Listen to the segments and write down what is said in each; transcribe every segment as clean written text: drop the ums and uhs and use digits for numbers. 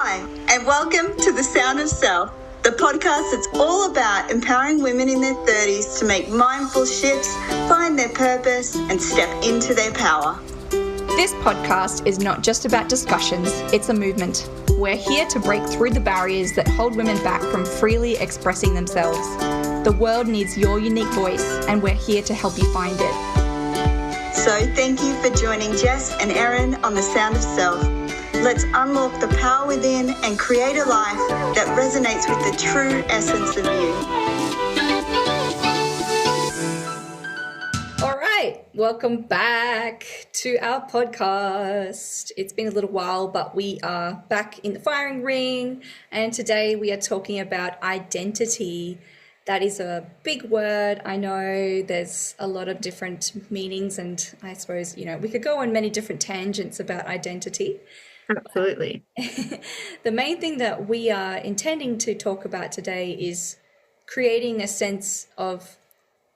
Hi, and welcome to The Sound of Self, the podcast that's all about empowering women in their 30s to make mindful shifts, find their purpose, and step into their power. This podcast is not just about discussions, it's a movement. We're here to break through the barriers that hold women back from freely expressing themselves. The world needs your unique voice, and we're here to help you find it. So thank you for joining Jess and Erin on The Sound of Self. Let's unlock the power within and create a life that resonates with the true essence of you. All right, welcome back to our podcast. It's been a little while, but we are back in the firing ring, and today we are talking about identity. That is a big word. I know there's a lot of different meanings, and I suppose, we could go on many different tangents about identity. Absolutely. The main thing that we are intending to talk about today is creating a sense of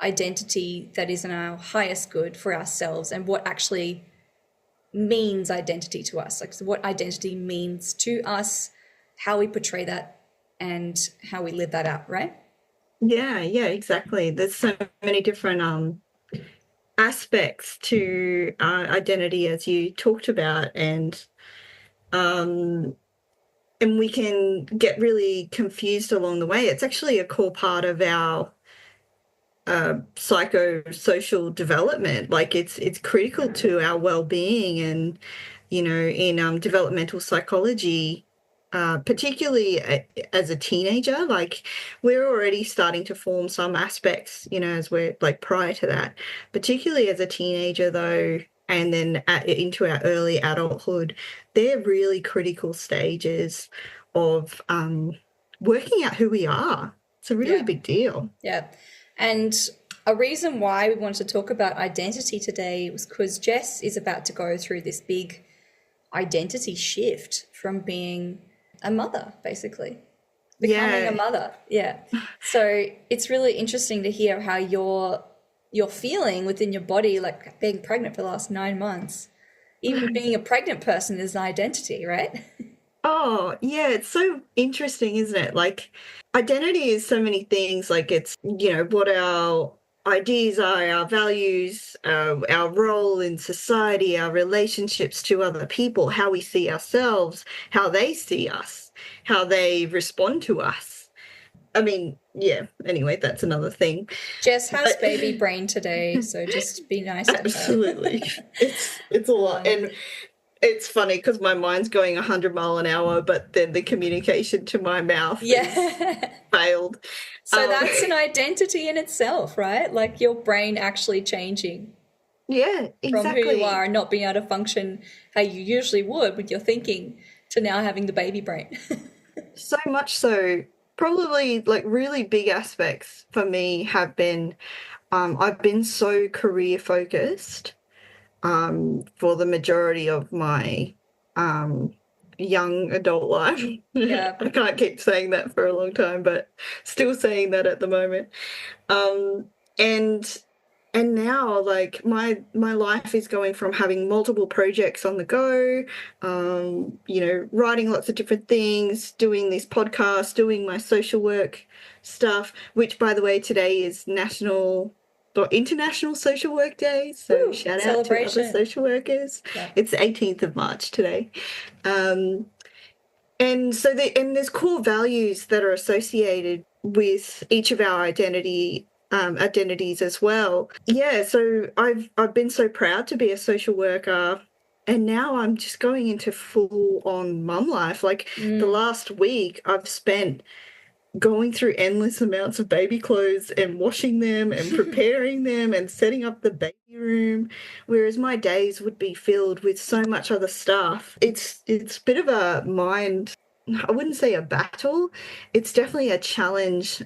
identity that is in our highest good for ourselves, and what actually means identity to us, like what identity means to us, how we portray that, and how we live that out, right? Yeah, exactly. There's so many different aspects to identity, as you talked about, and we can get really confused along the way. It's actually a core part of our psychosocial development. Like it's critical to our well-being, and in developmental psychology, particularly as a teenager, like we're already starting to form some aspects, as we're like prior to that, particularly as a teenager though, and then into our early adulthood, they're really critical stages of working out who we are. It's a really big deal. Yeah. And a reason why we wanted to talk about identity today was because Jess is about to go through this big identity shift from being a mother, basically, becoming a mother. Yeah. So it's really interesting to hear how you're feeling within your body, like being pregnant for the last 9 months. Even being a pregnant person is an identity, right? Oh, yeah, it's so interesting, isn't it? Like, identity is so many things. Like, it's, what our ideas are, our values, our role in society, our relationships to other people, how we see ourselves, how they see us, how they respond to us. I mean, yeah, anyway, that's another thing. Jess has baby brain today, so just be nice at her. Absolutely. It's a lot. And it's funny because my mind's going 100 miles an hour, but then the communication to my mouth failed. So that's an identity in itself, right? Like your brain actually changing. Yeah, exactly. From who you are and not being able to function how you usually would with your thinking to now having the baby brain. So much so. Probably like really big aspects for me have been, I've been so career focused for the majority of my young adult life. Yeah. I can't keep saying that for a long time, but still saying that at the moment. And now, like, my life is going from having multiple projects on the go, writing lots of different things, doing this podcast, doing my social work stuff, which, by the way, today is International Social Work Day. So shout out to other social workers. Yeah. It's the 18th of March today. And so there's core values that are associated with each of our identities as well. Yeah, so I've been so proud to be a social worker, and now I'm just going into full on mum life. Like the last week I've spent going through endless amounts of baby clothes and washing them and preparing them and setting up the baby room, whereas my days would be filled with so much other stuff. It's a bit of a mind, I wouldn't say a battle. It's definitely a challenge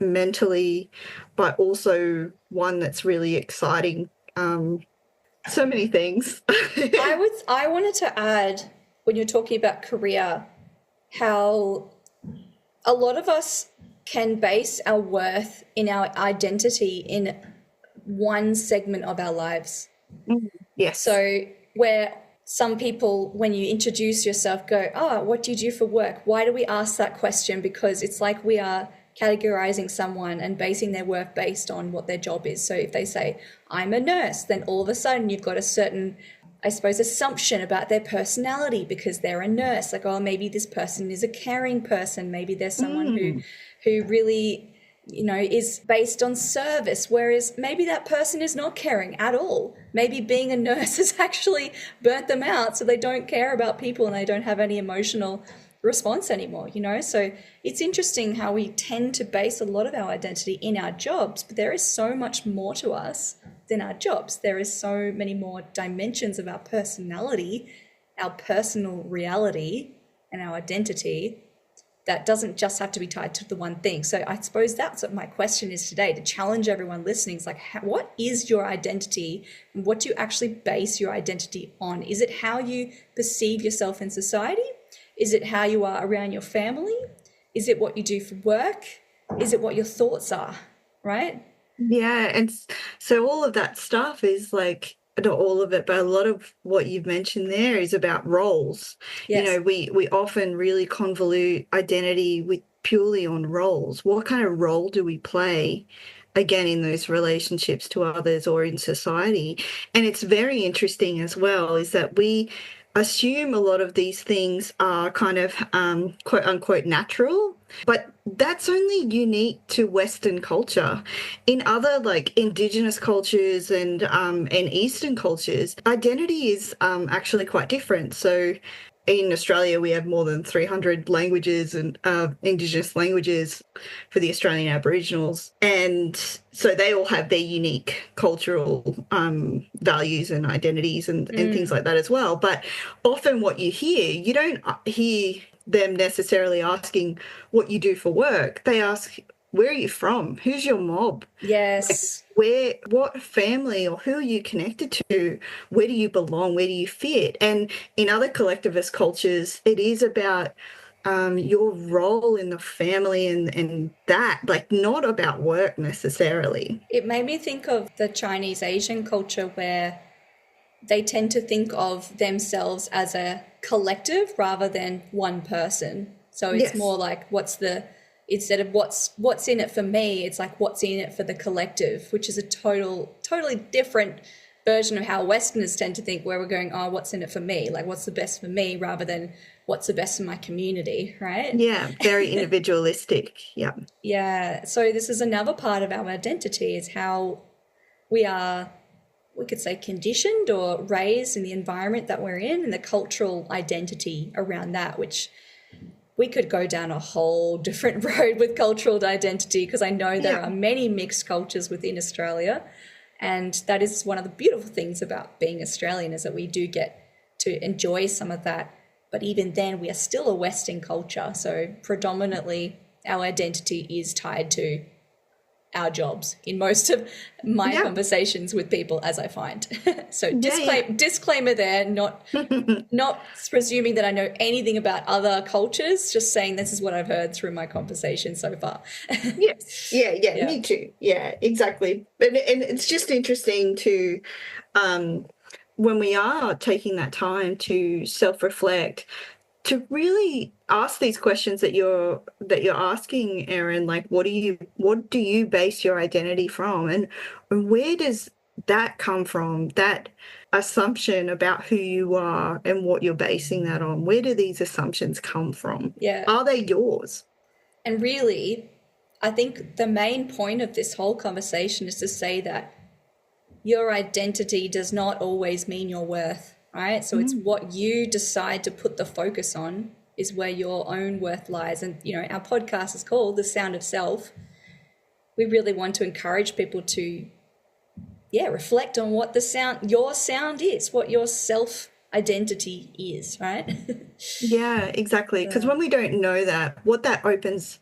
mentally, but also one that's really exciting. So many things. I wanted to add, when you're talking about career, how a lot of us can base our worth in our identity in one segment of our lives. Yes. So we're some people, when you introduce yourself, go, oh, what do you do for work? Why do we ask that question? Because it's like we are categorizing someone and basing their worth based on what their job is. So if they say, I'm a nurse, then all of a sudden you've got a certain, I suppose, assumption about their personality because they're a nurse. Like, oh, maybe this person is a caring person. Maybe there's someone who really, you know, is based on service, whereas maybe that person is not caring at all. Maybe being a nurse has actually burnt them out, so they don't care about people and they don't have any emotional response anymore, you know? So it's interesting how we tend to base a lot of our identity in our jobs, but there is so much more to us than our jobs. There is so many more dimensions of our personality, our personal reality, and our identity that doesn't just have to be tied to the one thing. So I suppose that's what my question is today, to challenge everyone listening. It's like, what is your identity and what do you actually base your identity on? Is it how you perceive yourself in society? Is it how you are around your family? Is it what you do for work? Is it what your thoughts are, right? Yeah, and so all of that stuff is like, not all of it, but a lot of what you've mentioned there is about roles. Yes. You know, we often really convolute identity with purely on roles. What kind of role do we play, again, in those relationships to others or in society? And it's very interesting as well, is that we assume a lot of these things are kind of quote unquote natural, but that's only unique to Western culture. In other like Indigenous cultures and Eastern cultures, identity is actually quite different. So in Australia, we have more than 300 languages and Indigenous languages for the Australian Aboriginals. And so they all have their unique cultural values and identities and things like that as well. But often what you hear, you don't hear them necessarily asking what you do for work. They ask, where are you from? Who's your mob? Yes. Like, what family or who are you connected to? Where do you belong? Where do you fit? And in other collectivist cultures, it is about your role in the family and that, like, not about work necessarily. It made me think of the Chinese Asian culture where they tend to think of themselves as a collective rather than one person. So it's more like instead of what's in it for me, it's like what's in it for the collective, which is a totally different version of how Westerners tend to think, where we're going, oh, what's in it for me? Like, what's the best for me rather than what's the best for my community, right? Yeah, very individualistic. Yeah. Yeah. So this is another part of our identity, is how we are, we could say, conditioned or raised in the environment that we're in, and the cultural identity around that, which we could go down a whole different road with cultural identity, because I know there are many mixed cultures within Australia. And that is one of the beautiful things about being Australian, is that we do get to enjoy some of that. But even then, we are still a Western culture. So predominantly our identity is tied to our jobs in most of my conversations with people, as I find. So disclaimer there, not presuming that I know anything about other cultures, just saying this is what I've heard through my conversation so far. Yes. Yeah, me too. Yeah, exactly. And it's just interesting to, when we are taking that time to self-reflect, to really ask these questions that you're asking, Erin, like what do you base your identity from, and where does that come from, that assumption about who you are and what you're basing that on? Where do these assumptions come from? Yeah. Are they yours? And really, I think the main point of this whole conversation is to say that your identity does not always mean your worth. Right? So it's what you decide to put the focus on is where your own worth lies. And, you know, our podcast is called The Sound of Self. We really want to encourage people to, reflect on what your sound is, what your self-identity is, right? Yeah, exactly. Because when we don't know that, what that opens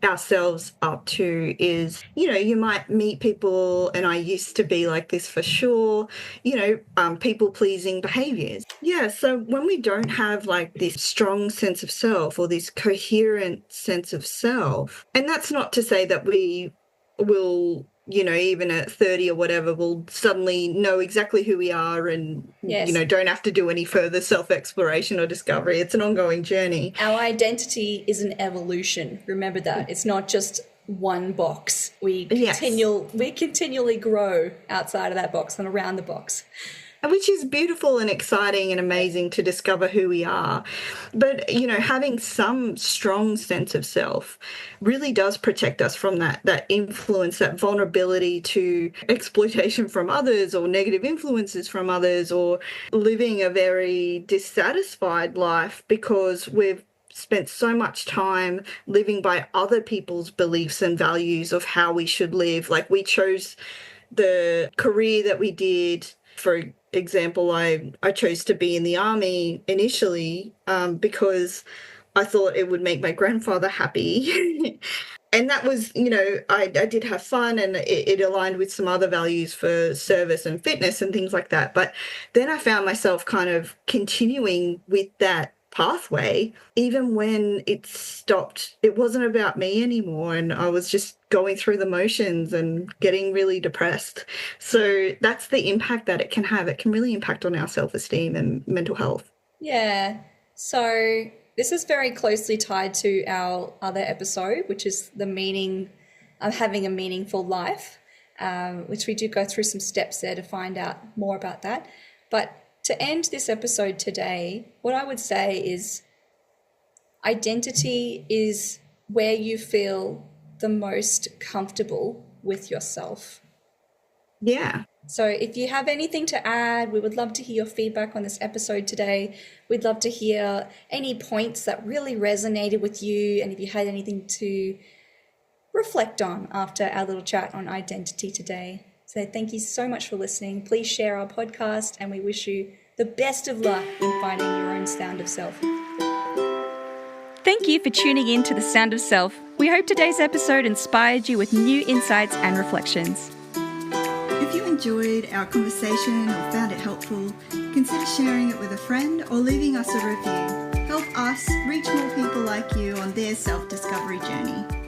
ourselves up to is, you know, you might meet people, and I used to be like this for sure, you know, people-pleasing behaviors. Yeah, so when we don't have like this strong sense of self or this coherent sense of self, and that's not to say that we will even at 30 or whatever, we'll suddenly know exactly who we are and, Yes. don't have to do any further self-exploration or discovery. It's an ongoing journey. Our identity is an evolution. Remember that. It's not just one box. We continually grow outside of that box and around the box. Which is beautiful and exciting and amazing to discover who we are. But, having some strong sense of self really does protect us from that influence, that vulnerability to exploitation from others or negative influences from others, or living a very dissatisfied life because we've spent so much time living by other people's beliefs and values of how we should live. Like, we chose the career that we did. For example, I chose to be in the army initially because I thought it would make my grandfather happy. And that was, I did have fun, and it aligned with some other values for service and fitness and things like that. But then I found myself kind of continuing with that pathway, even when it stopped. It wasn't about me anymore, and I was just going through the motions and getting really depressed. So that's the impact that it can have. It can really impact on our self-esteem and mental health. Yeah. So this is very closely tied to our other episode, which is the meaning of having a meaningful life, which we do go through some steps there to find out more about that. But to end this episode today, what I would say is identity is where you feel the most comfortable with yourself. Yeah. So if you have anything to add, we would love to hear your feedback on this episode today. We'd love to hear any points that really resonated with you, and if you had anything to reflect on after our little chat on identity today. So thank you so much for listening. Please share our podcast, and we wish you the best of luck in finding your own sound of self. Thank you for tuning in to The Sound of Self. We hope today's episode inspired you with new insights and reflections. If you enjoyed our conversation or found it helpful, consider sharing it with a friend or leaving us a review. Help us reach more people like you on their self-discovery journey.